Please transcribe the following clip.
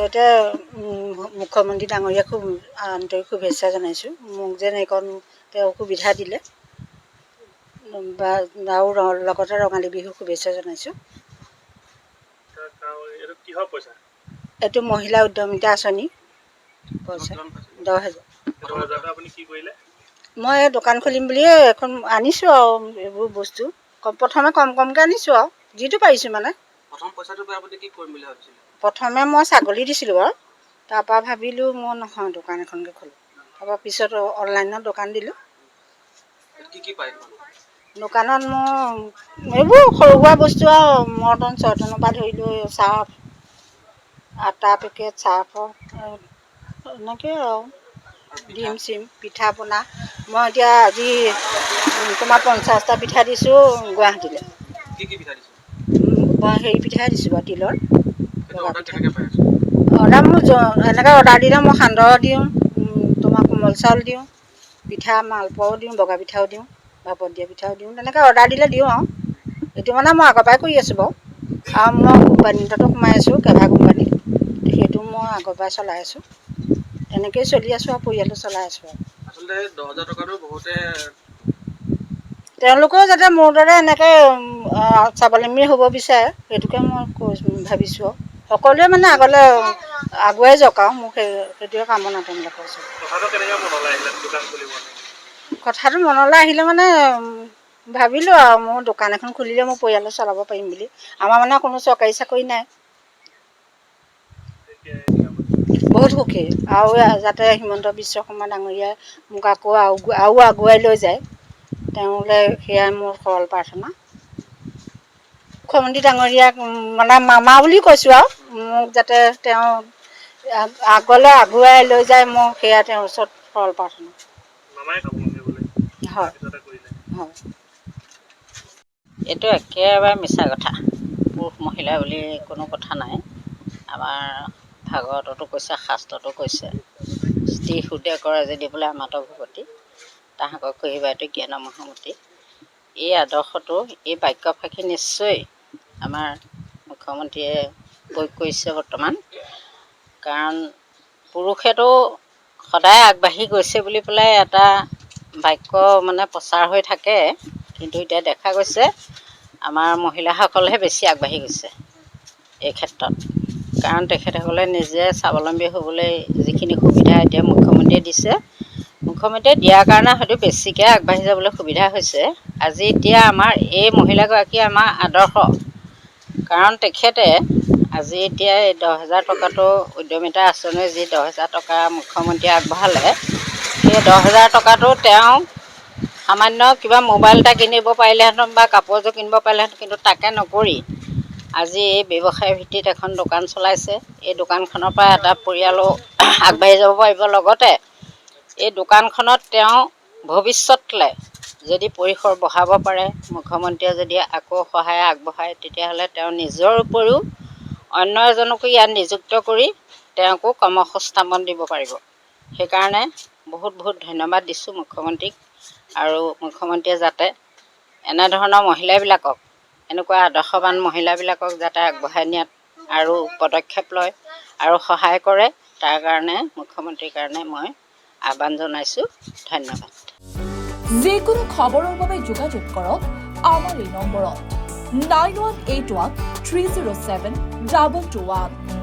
আগতে মুখ্যমন্ত্ৰী ডাঙৰীয়াক খুব আন্তৰিক শুভেচ্ছা জনাইছোঁ। মোক যেন এইকণ তেওঁ সুবিধা দিলে বা আৰু লগতে ৰঙালী বিহু শুভেচ্ছা জনাইছোঁ। এইটো মহিলা উদ্যমিতা আঁচনি পইচা 10,000। মই এই দোকান খুলিম বুলিয়ে এখন আনিছোঁ আৰু এইবোৰ বস্তু প্ৰথমে কমকৈ আনিছোঁ আৰু যিটো পাৰিছোঁ মানে। প্ৰথমে মই ছাগলী দিছিলোঁ বাৰু, তাৰপৰা ভাবিলোঁ মই নহয় দোকান এখনকৈ খোলোঁ। তাৰপৰা পিছত অনলাইনত দোকান দিলোঁ। দোকানত মই এইবোৰ সৰু সুৰা বস্তু আৰু মৰ্টন চৰ্টনৰ পৰা ধৰি লৈ চাৰ্ফ, আটা পেকেট, চাৰ্ফৰ এনেকৈ আৰু ডিম চিম, পিঠা পনা। মই এতিয়া আজি তোমাৰ 50টা পিঠা দিছোঁ গুৱাহাটীলৈ। মই হেৰি পিঠাই দিছোঁ বাৰু, তিলৰ বগা পিঠা। অৰ্ডাৰ মোৰ এনেকৈ অৰ্ডাৰ দিলে মই সান্দহ দিওঁ, তোমাৰ কোমল চাউল দিওঁ, পিঠা মালপোৱাও দিওঁ, বগা পিঠাও দিওঁ, ভাপত দিয়া পিঠাও দিওঁ। তেনেকৈ অৰ্ডাৰ দিলে দিওঁ আৰু এইটো মানে মই আগৰ পৰাই কৰি আছোঁ বাৰু। আৰু মই কোম্পানী এটাতো সোমাই আছোঁ, কেভা কোম্পানী, সেইটো মই আগৰ পৰাই চলাই আছোঁ। তেনেকৈয়ে চলি আছোঁ আৰু পৰিয়ালটো চলাই আছোঁ আৰু। আচলতে 10,000 টকাটো বহুতে তেওঁলোকেও যাতে মোৰ দৰে এনেকৈ স্বাৱলম্বী হ'ব বিচাৰে, সেইটোকে মই ভাবিছোঁ আৰু সকলোৱে মানে আগলৈ আগুৱাই যাওক আৰু মোক সেইটোৱে কামনা কৰিছোঁ। কথাটো মনলৈ আহিলে মানে ভাবিলোঁ আৰু মোৰ দোকান এখন খুলিলে মোৰ পৰিয়ালটো চলাব পাৰিম বুলি। আমাৰ মানে কোনো চৰকাৰী চাকৰি নাই, বহুত সুখী। আৰু যাতে হিমন্ত বিশ্ব শৰ্মা ডাঙৰীয়াই মোক আকৌ আৰু আগুৱাই লৈ যায়, তেওঁলৈ সেয়াই মোৰ সৰল প্ৰাৰ্থনা। মুখ্যমন্ত্ৰী ডাঙৰীয়াক মানে মামা বুলি কৈছোঁ আৰু মোক যাতে তেওঁ আগলৈ আগুৱাই লৈ যায়, মোৰ সেয়া তেওঁৰ ওচৰত সৰল প্ৰাৰ্থনা। হয় হয়। এইটো একেবাৰে মিছা কথা। পুৰুষ মহিলা বুলি কোনো কথা নাই। আমাৰ ভাগৱততো কৈছে, শাস্ত্ৰতো কৈছে, স্ত্ৰী সুদে কৰে যদি বোলে আমাতো ভগতি, তাহাকক কহিবাতো জ্ঞান মহামতি। এই আদৰ্শটো, এই বাক্যফাঁকি নিশ্চয় আমাৰ মুখ্যমন্ত্ৰীয়ে প্ৰয়োগ কৰিছে বৰ্তমান। কাৰণ পুৰুষেতো সদায় আগবাঢ়ি গৈছে বুলি পেলাই এটা বাক্য মানে প্ৰচাৰ হৈ থাকে, কিন্তু এতিয়া দেখা গৈছে আমাৰ মহিলাসকলহে বেছি আগবাঢ়ি গৈছে এই ক্ষেত্ৰত। কাৰণ তেখেতসকলে নিজে স্বাৱলম্বী হ'বলৈ যিখিনি সুবিধা এতিয়া মুখ্যমন্ত্ৰীয়ে দিছে, মুখ্যমন্ত্ৰীয়ে দিয়াৰ কাৰণে হয়তো বেছিকৈ আগবাঢ়ি যাবলৈ সুবিধা হৈছে। আজি এতিয়া আমাৰ এই মহিলাগৰাকী আমাৰ আদৰ্শ। কাৰণ তেখেতে আজি এতিয়া এই 10,000 টকাটো উদ্যমিতা আঁচনি যি 10,000 টকা মুখ্যমন্ত্ৰীয়ে আগবঢ়ালে, সেই 10,000 টকাটো তেওঁ সামান্য কিবা মোবাইল এটা কিনিব পাৰিলেহেঁতেন বা কাপোৰ এযোৰ কিনিব পাৰিলেহেঁতেন, কিন্তু তাকে নকৰি আজি এই ব্যৱসায় ভিত্তিত এখন দোকান চলাইছে। এই দোকানখনৰ পৰা এটা পৰিয়ালো আগবাঢ়ি যাব পাৰিব। লগতে এই দোকানখনত তেওঁ ভৱিষ্যতলৈ যদি পৰিসৰ বঢ়াব পাৰে, মুখ্যমন্ত্ৰীয়ে যদি আকৌ সহায় আগবঢ়ায়, তেতিয়াহ'লে তেওঁ নিজৰ উপৰিও অন্য এজনকো ইয়াত নিযুক্ত কৰি তেওঁকো কৰ্মসংস্থাপন দিব পাৰিব। সেইকাৰণে বহুত বহুত ধন্যবাদ দিছোঁ মুখ্যমন্ত্ৰীক। আৰু মুখ্যমন্ত্ৰীয়ে যাতে এনেধৰণৰ মহিলাবিলাকক, এনেকুৱা আদৰ্শৱান মহিলাবিলাকক যাতে আগবঢ়াই নিয়াত আৰু পদক্ষেপ লয় আৰু সহায় কৰে, তাৰ কাৰণে মুখ্যমন্ত্ৰীৰ কাৰণে মই আহ্বান জনাইছোঁ। ধন্যবাদ। যিকোনো খবৰৰ বাবে যোগাযোগ কৰক আমাৰ এই নম্বৰত 9181 307 221।